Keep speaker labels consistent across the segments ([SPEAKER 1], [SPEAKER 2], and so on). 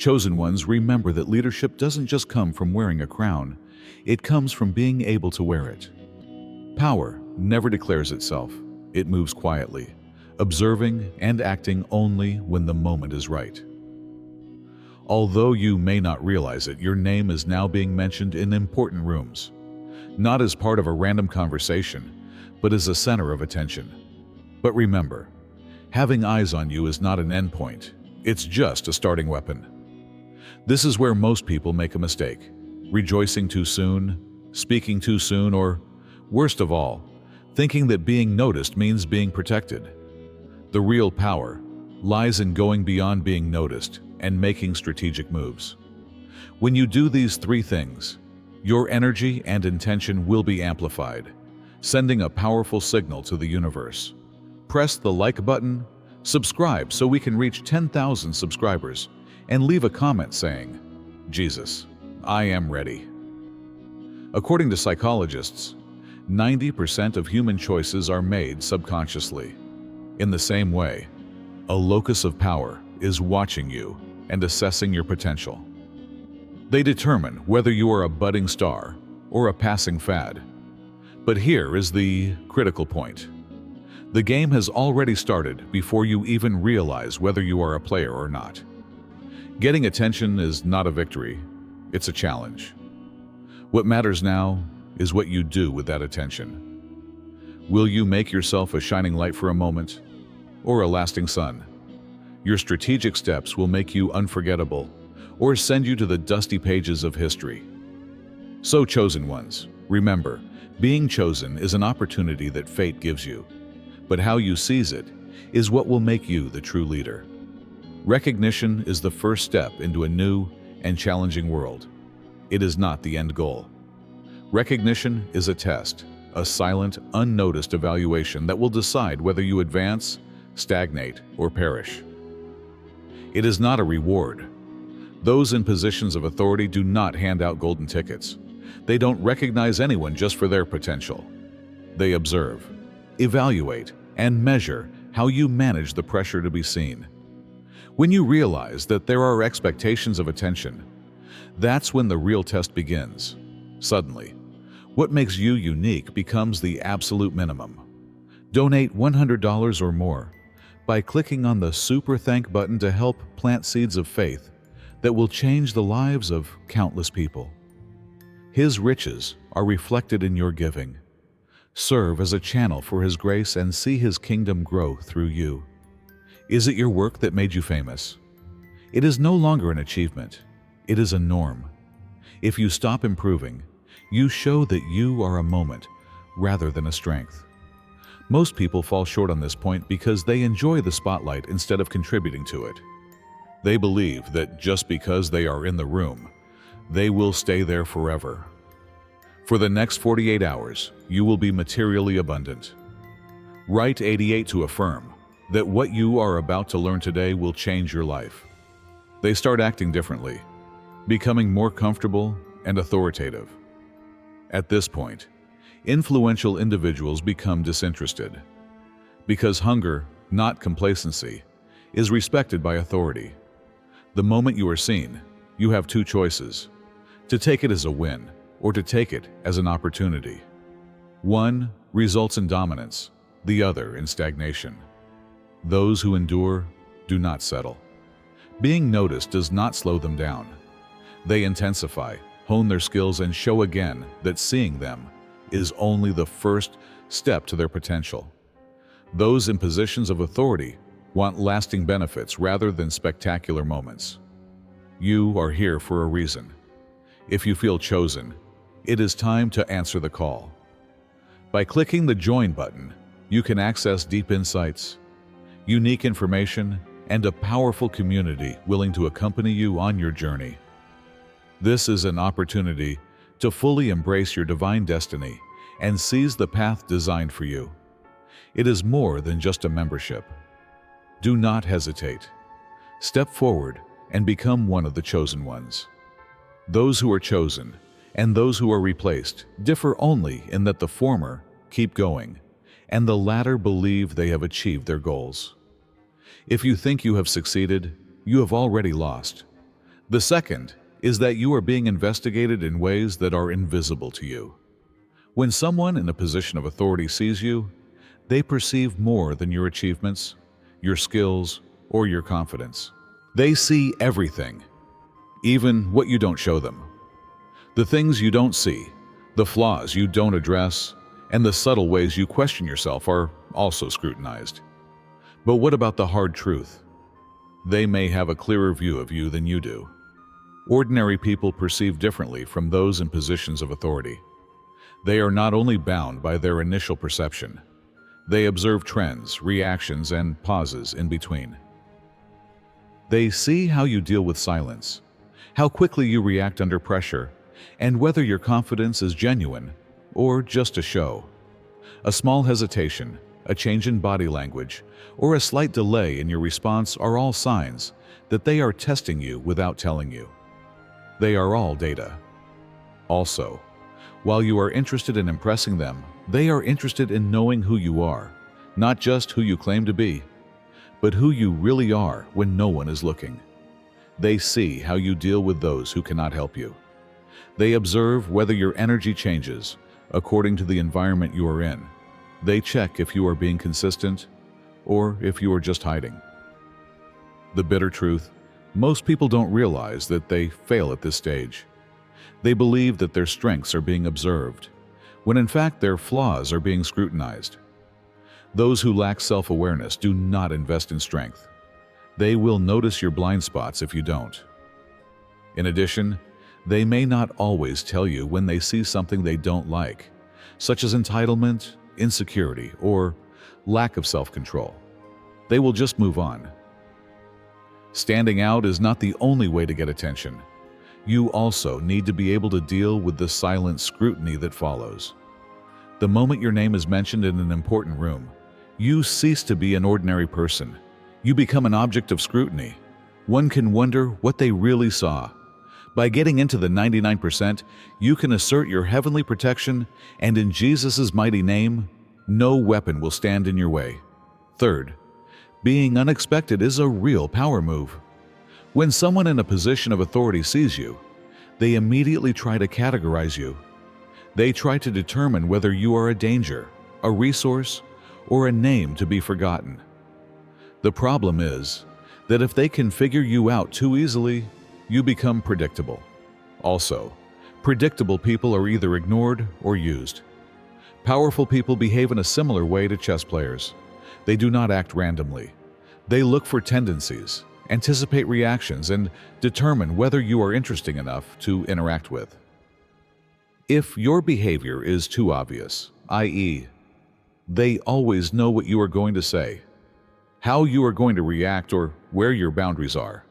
[SPEAKER 1] Chosen ones, remember that leadership doesn't just come from wearing a crown, it comes from being able to wear it. Power never declares itself, it moves quietly, observing and acting only when the moment is right. Although you may not realize it, your name is now being mentioned in important rooms, not as part of a random conversation, but as a center of attention. But remember, having eyes on you is not an endpoint, it's just a starting weapon. This is where most people make a mistake, rejoicing too soon, speaking too soon, or, worst of all, thinking that being noticed means being protected. The real power lies in going beyond being noticed and making strategic moves. When you do these three things, your energy and intention will be amplified, sending a powerful signal to the universe. Press the like button, subscribe so we can reach 10,000 subscribers, and leave a comment saying, "Jesus, I am ready." According to psychologists, 90% of human choices are made subconsciously. In the same way, a locus of power is watching you and assessing your potential. They determine whether you are a budding star or a passing fad. But here is the critical point. The game has already started before you even realize whether you are a player or not. Getting attention is not a victory, it's a challenge. What matters now is what you do with that attention. Will you make yourself a shining light for a moment, or a lasting sun? Your strategic steps will make you unforgettable, or send you to the dusty pages of history. So, chosen ones, remember, being chosen is an opportunity that fate gives you, but how you seize it is what will make you the true leader. Recognition is the first step into a new and challenging world. It is not the end goal. Recognition is a test, a silent, unnoticed evaluation that will decide whether you advance, stagnate, or perish. It is not a reward. Those in positions of authority do not hand out golden tickets. They don't recognize anyone just for their potential. They observe, evaluate, and measure how you manage the pressure to be seen. When you realize that there are expectations of attention, that's when the real test begins. Suddenly, what makes you unique becomes the absolute minimum. Donate $100 or more by clicking on the Super Thank button to help plant seeds of faith that will change the lives of countless people. His riches are reflected in your giving. Serve as a channel for His grace and see His kingdom grow through you. Is it your work that made you famous? It is no longer an achievement. It is a norm. If you stop improving, you show that you are a moment rather than a strength. Most people fall short on this point because they enjoy the spotlight instead of contributing to it. They believe that just because they are in the room, they will stay there forever. For the next 48 hours, you will be materially abundant. Write 88 to affirm that what you are about to learn today will change your life. They start acting differently, becoming more comfortable and authoritative. At this point, influential individuals become disinterested, because hunger, not complacency, is respected by authority. The moment you are seen, you have two choices: to take it as a win or to take it as an opportunity. One results in dominance, the other in stagnation. Those who endure do not settle. Being noticed does not slow them down. They intensify, hone their skills, and show again that seeing them is only the first step to their potential. Those in positions of authority want lasting benefits rather than spectacular moments. You are here for a reason. If you feel chosen, it is time to answer the call. By clicking the Join button, you can access deep insights, unique information, and a powerful community willing to accompany you on your journey. This is an opportunity to fully embrace your divine destiny and seize the path designed for you. It is more than just a membership. Do not hesitate. Step forward and become one of the chosen ones. Those who are chosen and those who are replaced differ only in that the former keep going, and the latter believe they have achieved their goals. If you think you have succeeded, you have already lost. The second is that you are being investigated in ways that are invisible to you. When someone in a position of authority sees you, they perceive more than your achievements, your skills, or your confidence. They see everything, even what you don't show them. The things you don't see, the flaws you don't address, and the subtle ways you question yourself are also scrutinized. But what about the hard truth? They may have a clearer view of you than you do. Ordinary people perceive differently from those in positions of authority. They are not only bound by their initial perception, they observe trends, reactions, and pauses in between. They see how you deal with silence, how quickly you react under pressure, and whether your confidence is genuine or just a show. A small hesitation, a change in body language, or a slight delay in your response are all signs that they are testing you without telling you. They are all data. Also, while you are interested in impressing them, they are interested in knowing who you are, not just who you claim to be, but who you really are when no one is looking. They see how you deal with those who cannot help you. They observe whether your energy changes according to the environment you are in. They check if you are being consistent or if you are just hiding. The bitter truth, most people don't realize that they fail at this stage. They believe that their strengths are being observed, when in fact their flaws are being scrutinized. Those who lack self-awareness do not invest in strength. They will notice your blind spots if you don't. In addition, they may not always tell you when they see something they don't like, such as entitlement, insecurity, or lack of self-control. They will just move on. Standing out is not the only way to get attention. You also need to be able to deal with the silent scrutiny that follows. The moment your name is mentioned in an important room, you cease to be an ordinary person. You become an object of scrutiny. One can wonder what they really saw. By getting into the 99%, you can assert your heavenly protection, and in Jesus' mighty name, no weapon will stand in your way. Third, being unexpected is a real power move. When someone in a position of authority sees you, they immediately try to categorize you. They try to determine whether you are a danger, a resource, or a name to be forgotten. The problem is that if they can figure you out too easily, you become predictable. Also, predictable people are either ignored or used. Powerful people behave in a similar way to chess players. They do not act randomly. They look for tendencies, anticipate reactions, and determine whether you are interesting enough to interact with. If your behavior is too obvious, i.e., they always know what you are going to say, how you are going to react, or where your boundaries are,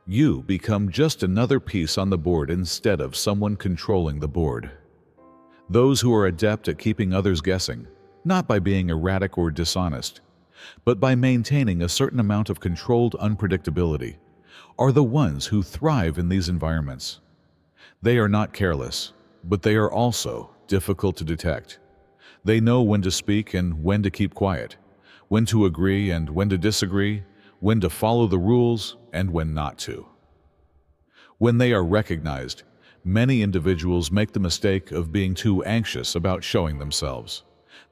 [SPEAKER 1] you become just another piece on the board instead of someone controlling the board. Those who are adept at keeping others guessing, not by being erratic or dishonest, but by maintaining a certain amount of controlled unpredictability, are the ones who thrive in these environments. They are not careless, but they are also difficult to detect. They know when to speak and when to keep quiet, when to agree and when to disagree, when to follow the rules and when not to. When they are recognized, many individuals make the mistake of being too anxious about showing themselves.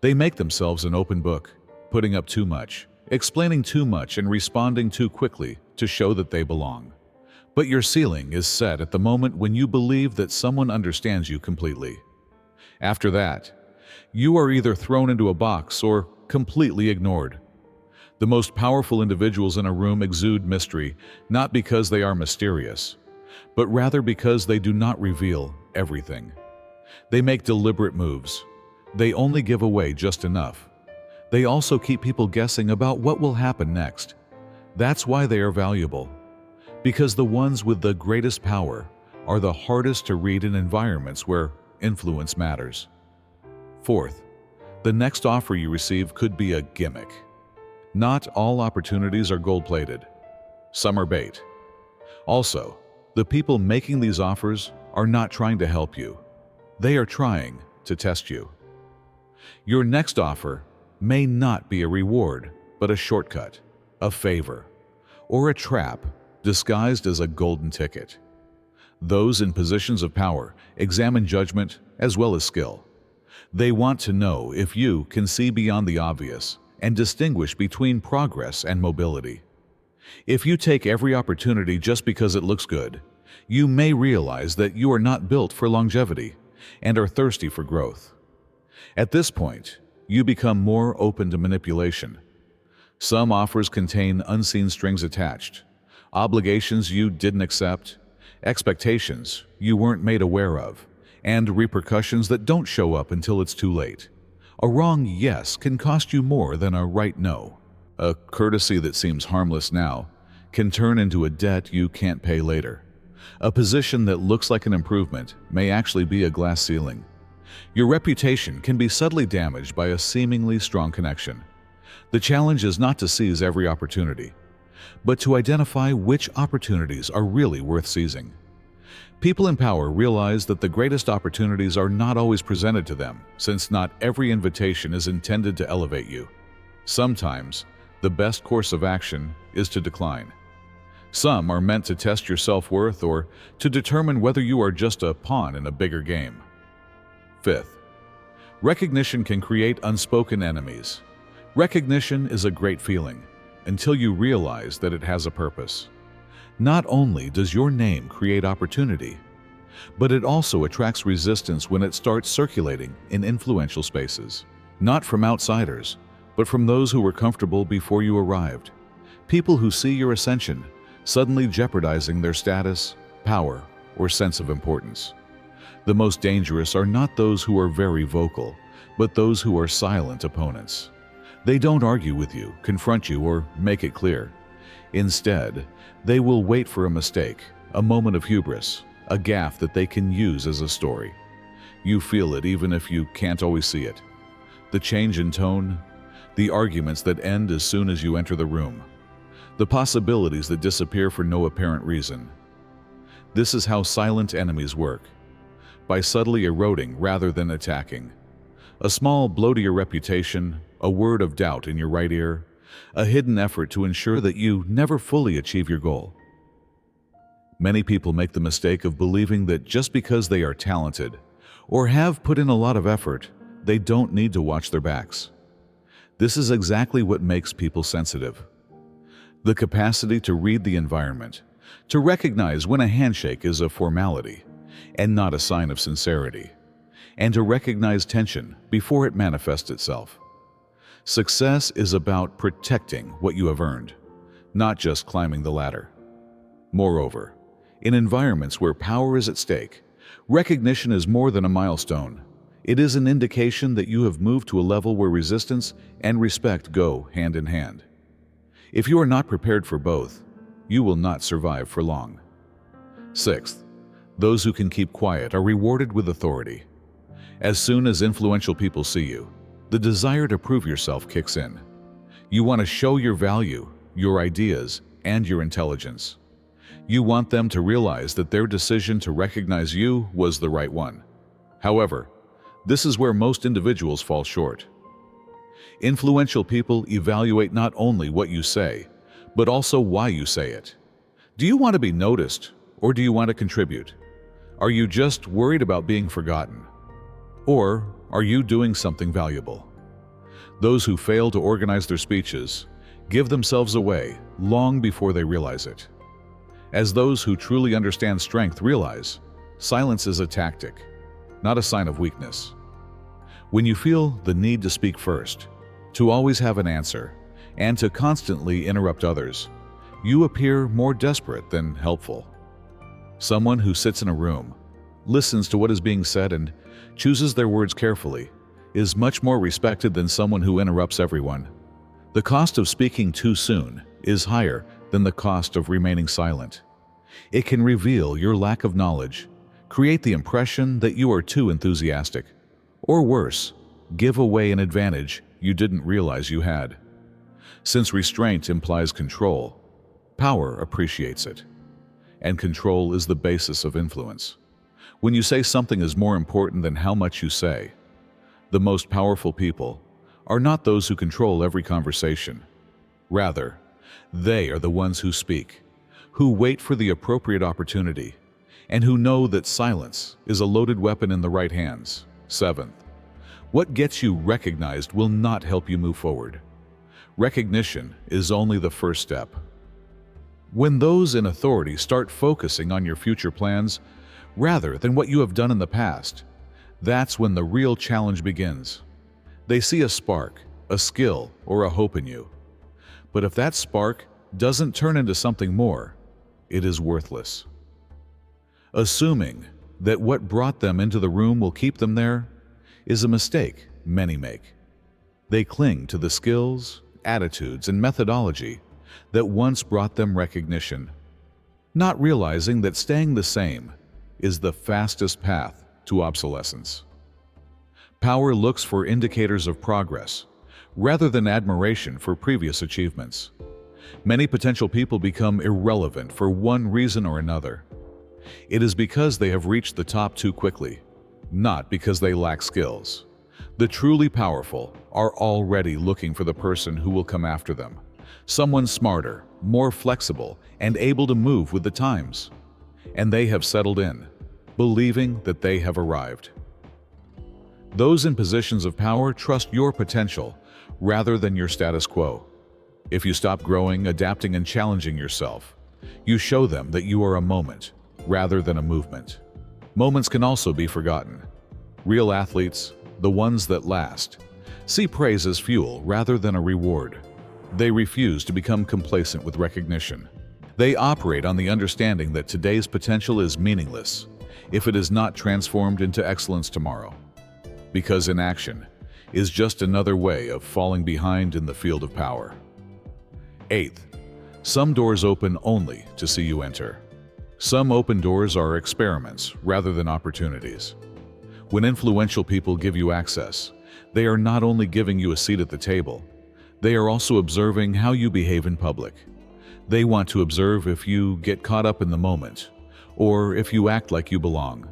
[SPEAKER 1] They make themselves an open book, putting up too much, explaining too much, and responding too quickly to show that they belong. But your ceiling is set at the moment when you believe that someone understands you completely. After that, you are either thrown into a box or completely ignored. The most powerful individuals in a room exude mystery, not because they are mysterious, but rather because they do not reveal everything. They make deliberate moves. They only give away just enough. They also keep people guessing about what will happen next. That's why they are valuable. Because the ones with the greatest power are the hardest to read in environments where influence matters. Fourth, the next offer you receive could be a gimmick. Not all opportunities are gold-plated. Some are bait. Also, the people making these offers are not trying to help you. They are trying to test you. Your next offer may not be a reward, but a shortcut, a favor, or a trap disguised as a golden ticket. Those in positions of power examine judgment as well as skill. They want to know if you can see beyond the obvious and distinguish between progress and mobility. If you take every opportunity just because it looks good, you may realize that you are not built for longevity and are thirsty for growth. At this point, you become more open to manipulation. Some offers contain unseen strings attached, obligations you didn't accept, expectations you weren't made aware of, and repercussions that don't show up until it's too late. A wrong yes can cost you more than a right no. A courtesy that seems harmless now can turn into a debt you can't pay later. A position that looks like an improvement may actually be a glass ceiling. Your reputation can be subtly damaged by a seemingly strong connection. The challenge is not to seize every opportunity, but to identify which opportunities are really worth seizing. People in power realize that the greatest opportunities are not always presented to them, since not every invitation is intended to elevate you. Sometimes, the best course of action is to decline. Some are meant to test your self-worth or to determine whether you are just a pawn in a bigger game. Fifth, recognition can create unspoken enemies. Recognition is a great feeling until you realize that it has a purpose. Not only does your name create opportunity, but it also attracts resistance when it starts circulating in influential spaces. Not from outsiders, but from those who were comfortable before you arrived. People who see your ascension, suddenly jeopardizing their status, power, or sense of importance. The most dangerous are not those who are very vocal, but those who are silent opponents. They don't argue with you, confront you, or make it clear. Instead, they will wait for a mistake, a moment of hubris, a gaffe that they can use as a story. You feel it even if you can't always see it. The change in tone, the arguments that end as soon as you enter the room, the possibilities that disappear for no apparent reason. This is how silent enemies work, by subtly eroding rather than attacking. A small blow to your reputation, a word of doubt in your right ear, a hidden effort to ensure that you never fully achieve your goal. Many people make the mistake of believing that just because they are talented or have put in a lot of effort, they don't need to watch their backs. This is exactly what makes people sensitive. The capacity to read the environment, to recognize when a handshake is a formality and not a sign of sincerity, and to recognize tension before it manifests itself. Success is about protecting what you have earned, not just climbing the ladder. Moreover, in environments where power is at stake, recognition is more than a milestone. It is an indication that you have moved to a level where resistance and respect go hand in hand. If you are not prepared for both, you will not survive for long. Sixth, those who can keep quiet are rewarded with authority. As soon as influential people see you, the desire to prove yourself kicks in. You want to show your value, your ideas, and your intelligence. You want them to realize that their decision to recognize you was the right one. However, this is where most individuals fall short. Influential people evaluate not only what you say, but also why you say it. Do you want to be noticed, or do you want to contribute? Are you just worried about being forgotten? Or are you doing something valuable? Those who fail to organize their speeches give themselves away long before they realize it. As those who truly understand strength realize, silence is a tactic, not a sign of weakness. When you feel the need to speak first, to always have an answer, and to constantly interrupt others, you appear more desperate than helpful. Someone who sits in a room, listens to what is being said, and chooses their words carefully is much more respected than someone who interrupts everyone. The cost of speaking too soon is higher than the cost of remaining silent. It can reveal your lack of knowledge, create the impression that you are too enthusiastic, or worse, give away an advantage you didn't realize you had. Since restraint implies control, power appreciates it, and control is the basis of influence. When you say something is more important than how much you say, the most powerful people are not those who control every conversation. Rather, they are the ones who speak, who wait for the appropriate opportunity, and who know that silence is a loaded weapon in the right hands. Seventh, what gets you recognized will not help you move forward. Recognition is only the first step. When those in authority start focusing on your future plans rather than what you have done in the past, that's when the real challenge begins. They see a spark, a skill, or a hope in you. But if that spark doesn't turn into something more, it is worthless. Assuming that what brought them into the room will keep them there is a mistake many make. They cling to the skills, attitudes, and methodology that once brought them recognition, not realizing that staying the same is the fastest path to obsolescence. Power looks for indicators of progress rather than admiration for previous achievements. Many potential people become irrelevant for one reason or another. It is because they have reached the top too quickly, not because they lack skills. The truly powerful are already looking for the person who will come after them, someone smarter, more flexible, and able to move with the times. And they have settled in, believing that they have arrived. Those in positions of power trust your potential rather than your status quo. If you stop growing, adapting, and challenging yourself, you show them that you are a moment rather than a movement. Moments can also be forgotten. Real athletes, the ones that last, see praise as fuel rather than a reward. They refuse to become complacent with recognition. They operate on the understanding that today's potential is meaningless if it is not transformed into excellence tomorrow. Because inaction is just another way of falling behind in the field of power. Eighth, some doors open only to see you enter. Some open doors are experiments rather than opportunities. When influential people give you access, they are not only giving you a seat at the table, they are also observing how you behave in public. They want to observe if you get caught up in the moment, or if you act like you belong.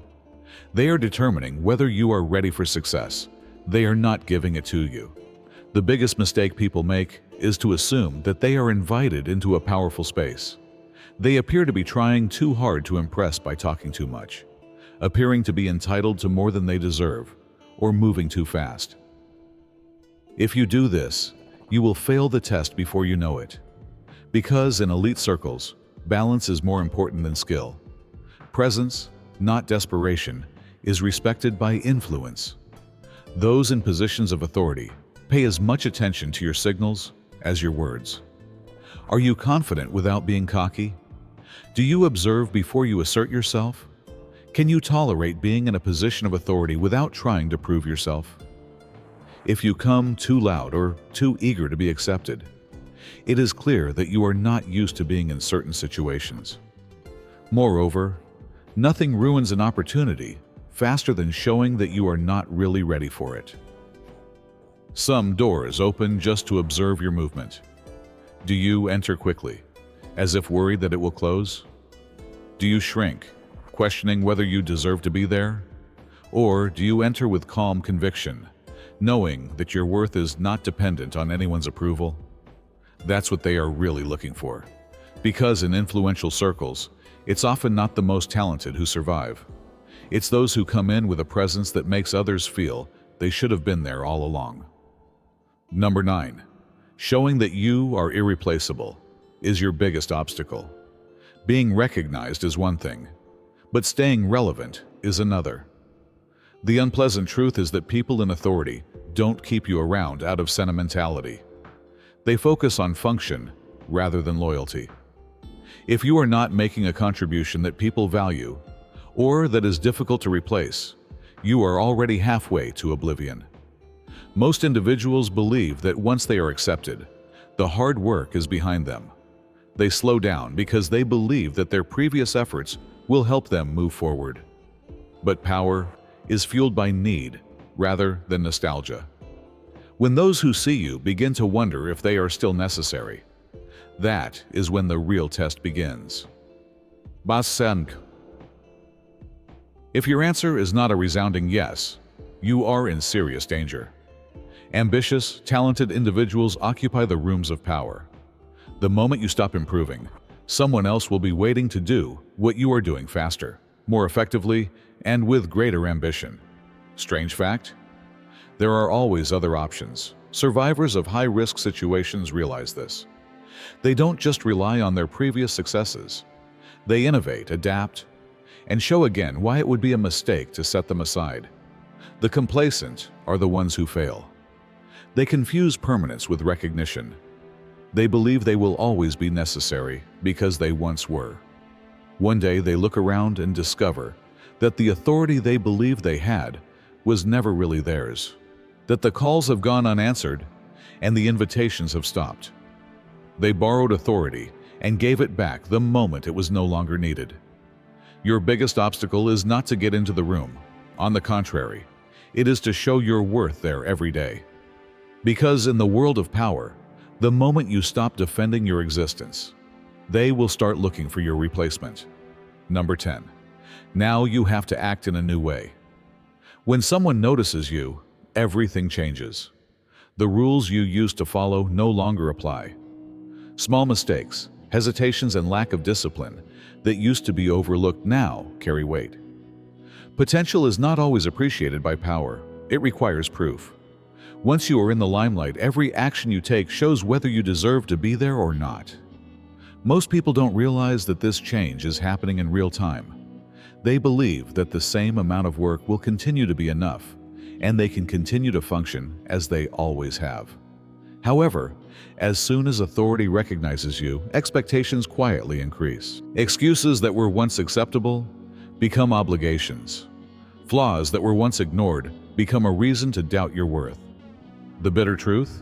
[SPEAKER 1] They are determining whether you are ready for success. They are not giving it to you. The biggest mistake people make is to assume that they are invited into a powerful space. They appear to be trying too hard to impress by talking too much, appearing to be entitled to more than they deserve, or moving too fast. If you do this, you will fail the test before you know it. Because in elite circles, balance is more important than skill. Presence, not desperation, is respected by influence. Those in positions of authority pay as much attention to your signals as your words. Are you confident without being cocky? Do you observe before you assert yourself? Can you tolerate being in a position of authority without trying to prove yourself? If you come too loud or too eager to be accepted, it is clear that you are not used to being in certain situations. Moreover, nothing ruins an opportunity faster than showing that you are not really ready for it. Some doors open just to observe your movement. Do you enter quickly, as if worried that it will close? Do you shrink, questioning whether you deserve to be there? Or do you enter with calm conviction, knowing that your worth is not dependent on anyone's approval? That's what they are really looking for. Because in influential circles, it's often not the most talented who survive. It's those who come in with a presence that makes others feel they should have been there all along. Number 9. Showing that you are irreplaceable is your biggest obstacle. Being recognized is one thing, but staying relevant is another. The unpleasant truth is that people in authority don't keep you around out of sentimentality. They focus on function rather than loyalty. If you are not making a contribution that people value, or that is difficult to replace, you are already halfway to oblivion. Most individuals believe that once they are accepted, the hard work is behind them. They slow down because they believe that their previous efforts will help them move forward. But power is fueled by need rather than nostalgia. When those who see you begin to wonder if they are still necessary, that is when the real test begins. Destined. If your answer is not a resounding yes, you are in serious danger. Ambitious, talented individuals occupy the rooms of power. The moment you stop improving, Someone else will be waiting to do what you are doing faster, more effectively, and with greater ambition. Strange fact? There are always other options. Survivors of high-risk situations realize this. They don't just rely on their previous successes. They innovate, adapt, and show again why it would be a mistake to set them aside. The complacent are the ones who fail. They confuse permanence with recognition. They believe they will always be necessary because they once were. One day they look around and discover that the authority they believed they had was never really theirs, that the calls have gone unanswered and the invitations have stopped. They borrowed authority and gave it back the moment it was no longer needed. Your biggest obstacle is not to get into the room. On the contrary, it is to show your worth there every day. Because in the world of power, the moment you stop defending your existence, they will start looking for your replacement. Number 10. Now you have to act in a new way. When someone notices you, everything changes. The rules you used to follow no longer apply. Small mistakes, hesitations, and lack of discipline that used to be overlooked now carry weight. Potential is not always appreciated by power. It requires proof. Once you are in the limelight, every action you take shows whether you deserve to be there or not. Most people don't realize that this change is happening in real time. They believe that the same amount of work will continue to be enough, and they can continue to function as they always have. However, as soon as authority recognizes you, expectations quietly increase. Excuses that were once acceptable become obligations. Flaws that were once ignored become a reason to doubt your worth. The bitter truth?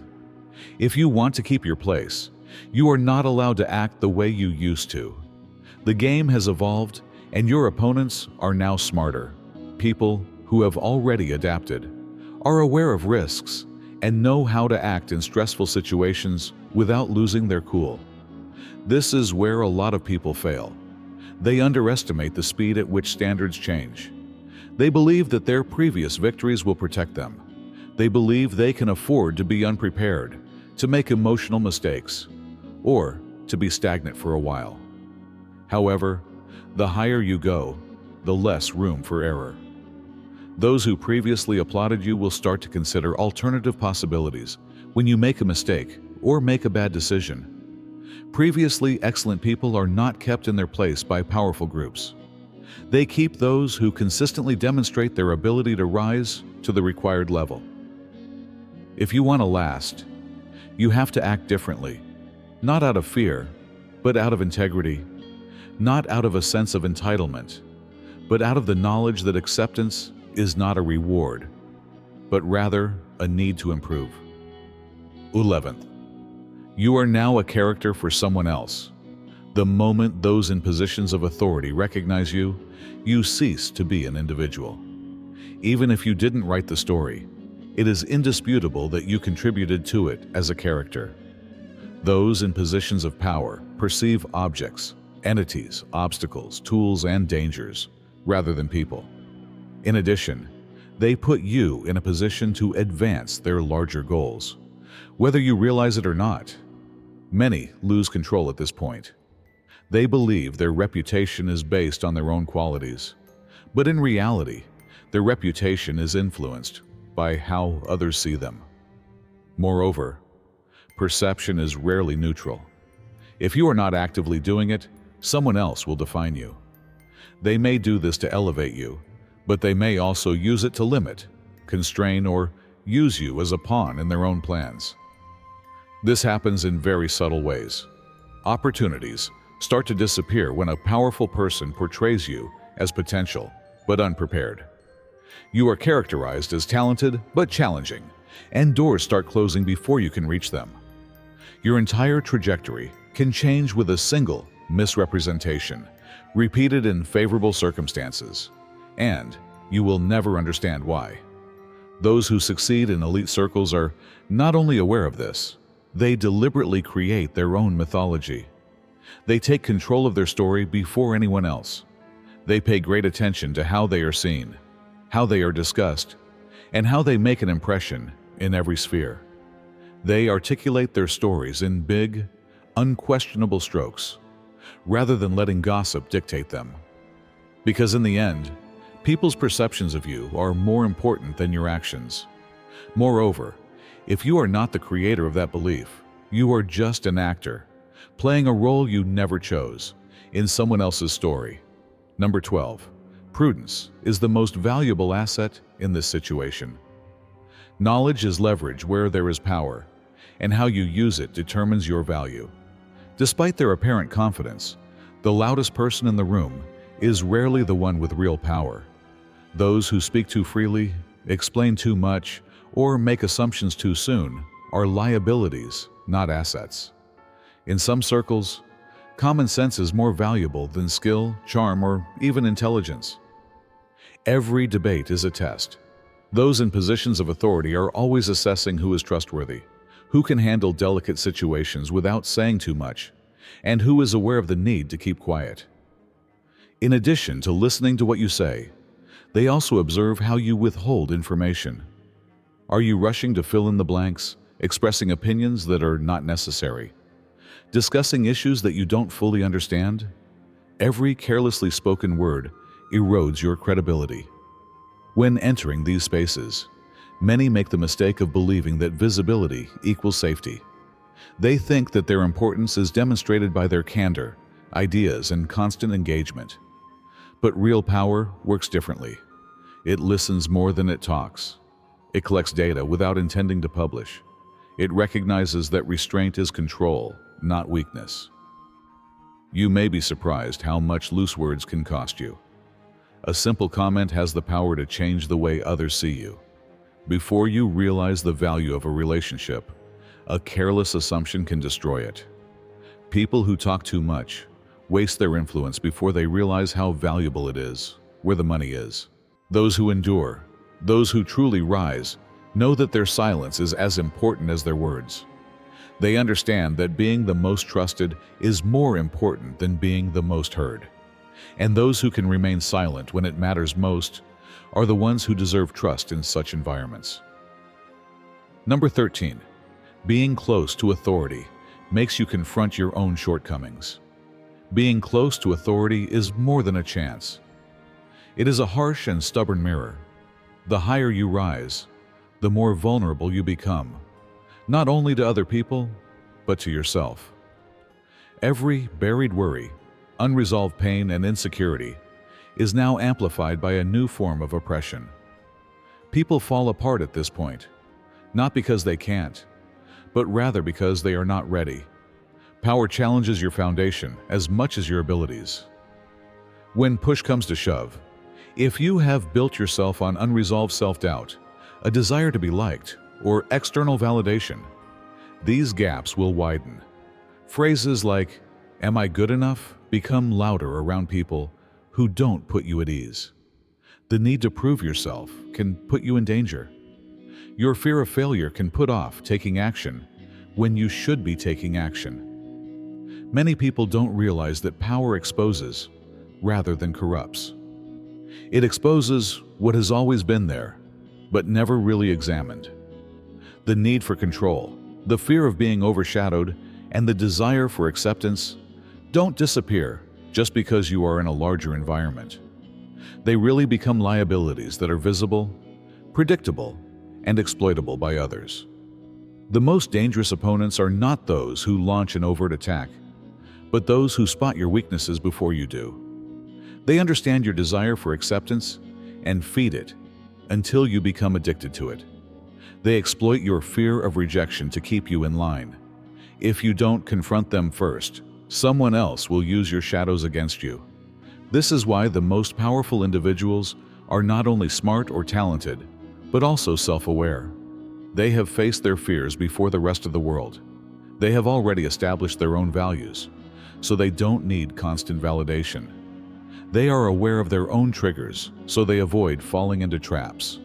[SPEAKER 1] If you want to keep your place, you are not allowed to act the way you used to. The game has evolved, and your opponents are now smarter. People who have already adapted, are aware of risks, and know how to act in stressful situations without losing their cool. This is where a lot of people fail. They underestimate the speed at which standards change. They believe that their previous victories will protect them. They believe they can afford to be unprepared, to make emotional mistakes, or to be stagnant for a while. However, the higher you go, the less room for error. Those who previously applauded you will start to consider alternative possibilities when you make a mistake or make a bad decision. Previously excellent people are not kept in their place by powerful groups. They keep those who consistently demonstrate their ability to rise to the required level. If you want to last, you have to act differently, not out of fear, but out of integrity, not out of a sense of entitlement, but out of the knowledge that acceptance is not a reward, but rather a need to improve. 11th, you are now a character for someone else. The moment those in positions of authority recognize you, you cease to be an individual. Even if you didn't write the story, it is indisputable that you contributed to it as a character. Those in positions of power perceive objects, entities, obstacles, tools, and dangers, rather than people. In addition, they put you in a position to advance their larger goals, whether you realize it or not. Many lose control at this point. They believe their reputation is based on their own qualities, but in reality, their reputation is influenced by how others see them. Moreover, perception is rarely neutral. If you are not actively doing it, someone else will define you. They may do this to elevate you, but they may also use it to limit, constrain, or use you as a pawn in their own plans. This happens in very subtle ways. Opportunities start to disappear when a powerful person portrays you as potential but unprepared. You are characterized as talented but challenging, and doors start closing before you can reach them. Your entire trajectory can change with a single misrepresentation, repeated in favorable circumstances, and you will never understand why. Those who succeed in elite circles are not only aware of this, they deliberately create their own mythology. They take control of their story before anyone else. They pay great attention to how they are seen, how they are discussed, and how they make an impression in every sphere. They articulate their stories in big, unquestionable strokes, rather than letting gossip dictate them. Because in the end, people's perceptions of you are more important than your actions. Moreover, if you are not the creator of that belief, you are just an actor, playing a role you never chose in someone else's story. Number 12. Prudence is the most valuable asset in this situation. Knowledge is leverage where there is power, and how you use it determines your value. Despite their apparent confidence, the loudest person in the room is rarely the one with real power. Those who speak too freely, explain too much, or make assumptions too soon are liabilities, not assets. In some circles, common sense is more valuable than skill, charm, or even intelligence. Every debate is a test. Those in positions of authority are always assessing who is trustworthy, who can handle delicate situations without saying too much, and who is aware of the need to keep quiet. In addition to listening to what you say, they also observe how you withhold information. Are you rushing to fill in the blanks, expressing opinions that are not necessary, discussing issues that you don't fully understand? Every carelessly spoken word erodes your credibility. When entering these spaces, many make the mistake of believing that visibility equals safety. They think that their importance is demonstrated by their candor, ideas, and constant engagement. But real power works differently. It listens more than it talks. It collects data without intending to publish. It recognizes that restraint is control, not weakness. You may be surprised how much loose words can cost you. A simple comment has the power to change the way others see you. Before you realize the value of a relationship, a careless assumption can destroy it. People who talk too much waste their influence before they realize how valuable it is, where the money is. Those who endure, those who truly rise, know that their silence is as important as their words. They understand that being the most trusted is more important than being the most heard. And those who can remain silent when it matters most are the ones who deserve trust in such environments. Number 13. Being close to authority makes you confront your own shortcomings. Being close to authority is more than a chance. It is a harsh and stubborn mirror. The higher you rise, the more vulnerable you become, not only to other people, but to yourself. Every buried worry, unresolved pain, and insecurity is now amplified by a new form of oppression. People fall apart at this point, not because they can't, but rather because they are not ready. Power challenges your foundation as much as your abilities. When push comes to shove, if you have built yourself on unresolved self-doubt, a desire to be liked, or external validation, these gaps will widen. Phrases like, "Am I good enough?" become louder around people who don't put you at ease. The need to prove yourself can put you in danger. Your fear of failure can put off taking action when you should be taking action. Many people don't realize that power exposes rather than corrupts. It exposes what has always been there, but never really examined. The need for control, the fear of being overshadowed, and the desire for acceptance don't disappear just because you are in a larger environment. They really become liabilities that are visible, predictable, and exploitable by others. The most dangerous opponents are not those who launch an overt attack, but those who spot your weaknesses before you do. They understand your desire for acceptance and feed it until you become addicted to it. They exploit your fear of rejection to keep you in line. If you don't confront them first, someone else will use your shadows against you. This is why the most powerful individuals are not only smart or talented, but also self-aware. They have faced their fears before the rest of the world. They have already established their own values, so they don't need constant validation. They are aware of their own triggers, so they avoid falling into traps.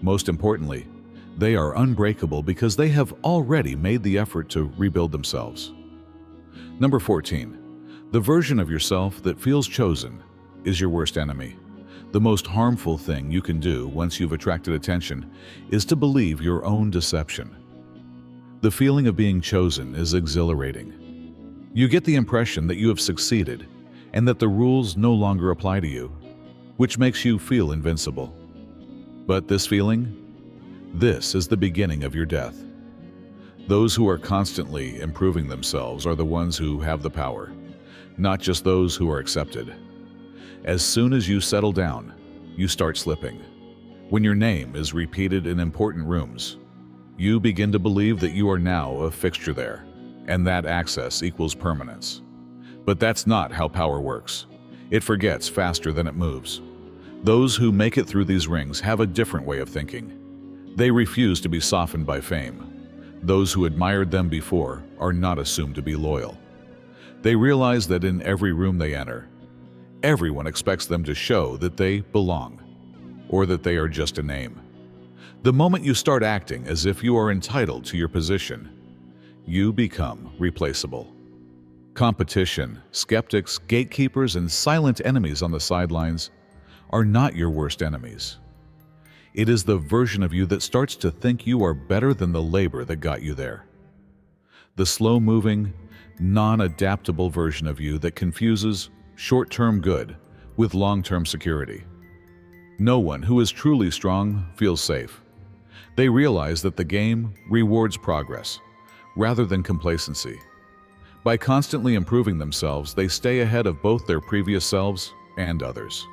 [SPEAKER 1] Most importantly, they are unbreakable because they have already made the effort to rebuild themselves. Number 14. The version of yourself that feels chosen is your worst enemy. The most harmful thing you can do once you've attracted attention is to believe your own deception. The feeling of being chosen is exhilarating. You get the impression that you have succeeded and that the rules no longer apply to you, which makes you feel invincible. But this feeling? This is the beginning of your death. Those who are constantly improving themselves are the ones who have the power, not just those who are accepted. As soon as you settle down, you start slipping. When your name is repeated in important rooms, you begin to believe that you are now a fixture there, and that access equals permanence. But that's not how power works. It forgets faster than it moves. Those who make it through these rings have a different way of thinking. They refuse to be softened by fame. Those who admired them before are not assumed to be loyal. They realize that in every room they enter, everyone expects them to show that they belong, or that they are just a name. The moment you start acting as if you are entitled to your position, you become replaceable. Competition, skeptics, gatekeepers, and silent enemies on the sidelines are not your worst enemies. It is the version of you that starts to think you are better than the labor that got you there. The slow-moving, non-adaptable version of you that confuses short-term good with long-term security. No one who is truly strong feels safe. They realize that the game rewards progress rather than complacency. By constantly improving themselves, they stay ahead of both their previous selves and others.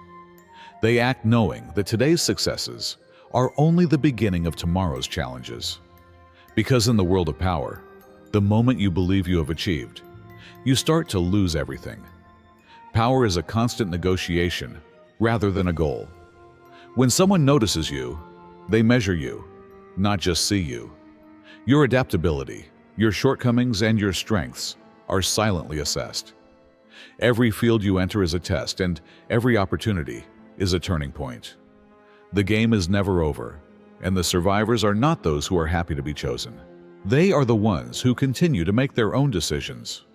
[SPEAKER 1] They act knowing that today's successes are only the beginning of tomorrow's challenges. Because in the world of power, the moment you believe you have achieved, you start to lose everything. Power is a constant negotiation rather than a goal. When someone notices you, they measure you, not just see you. Your adaptability, your shortcomings, and your strengths are silently assessed. Every field you enter is a test, and every opportunity is a turning point. The game is never over, and the survivors are not those who are happy to be chosen. They are the ones who continue to make their own decisions.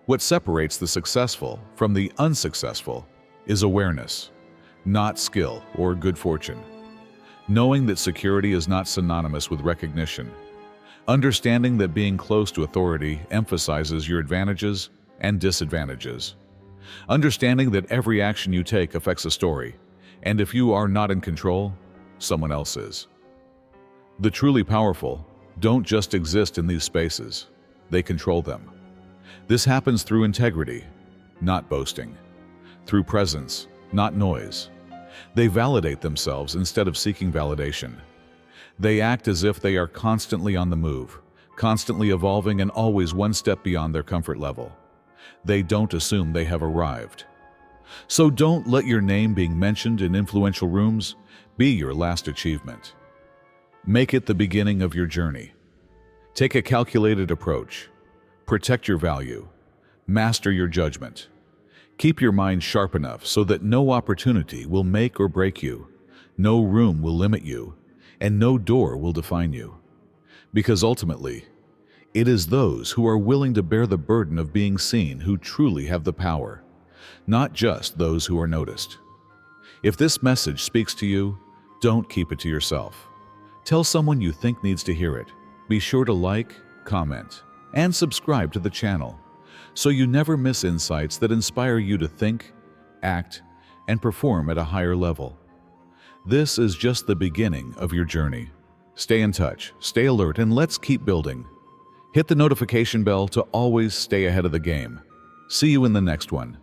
[SPEAKER 1] What separates the successful from the unsuccessful is awareness, not skill or good fortune. Knowing that security is not synonymous with recognition. Understanding that being close to authority emphasizes your advantages and disadvantages. Understanding that every action you take affects a story, and if you are not in control, someone else is. The truly powerful don't just exist in these spaces, they control them. This happens through integrity, not boasting. Through presence, not noise. They validate themselves instead of seeking validation. They act as if they are constantly on the move, constantly evolving and always one step beyond their comfort level. They don't assume they have arrived. So don't let your name being mentioned in influential rooms be your last achievement. Make it the beginning of your journey. Take a calculated approach. Protect your value. Master your judgment. Keep your mind sharp enough so that no opportunity will make or break you, no room will limit you, and no door will define you. Because ultimately, it is those who are willing to bear the burden of being seen who truly have the power, not just those who are noticed. If this message speaks to you, don't keep it to yourself. Tell someone you think needs to hear it. Be sure to like, comment, and subscribe to the channel so you never miss insights that inspire you to think, act, and perform at a higher level. This is just the beginning of your journey. Stay in touch, stay alert, and let's keep building. Hit the notification bell to always stay ahead of the game. See you in the next one.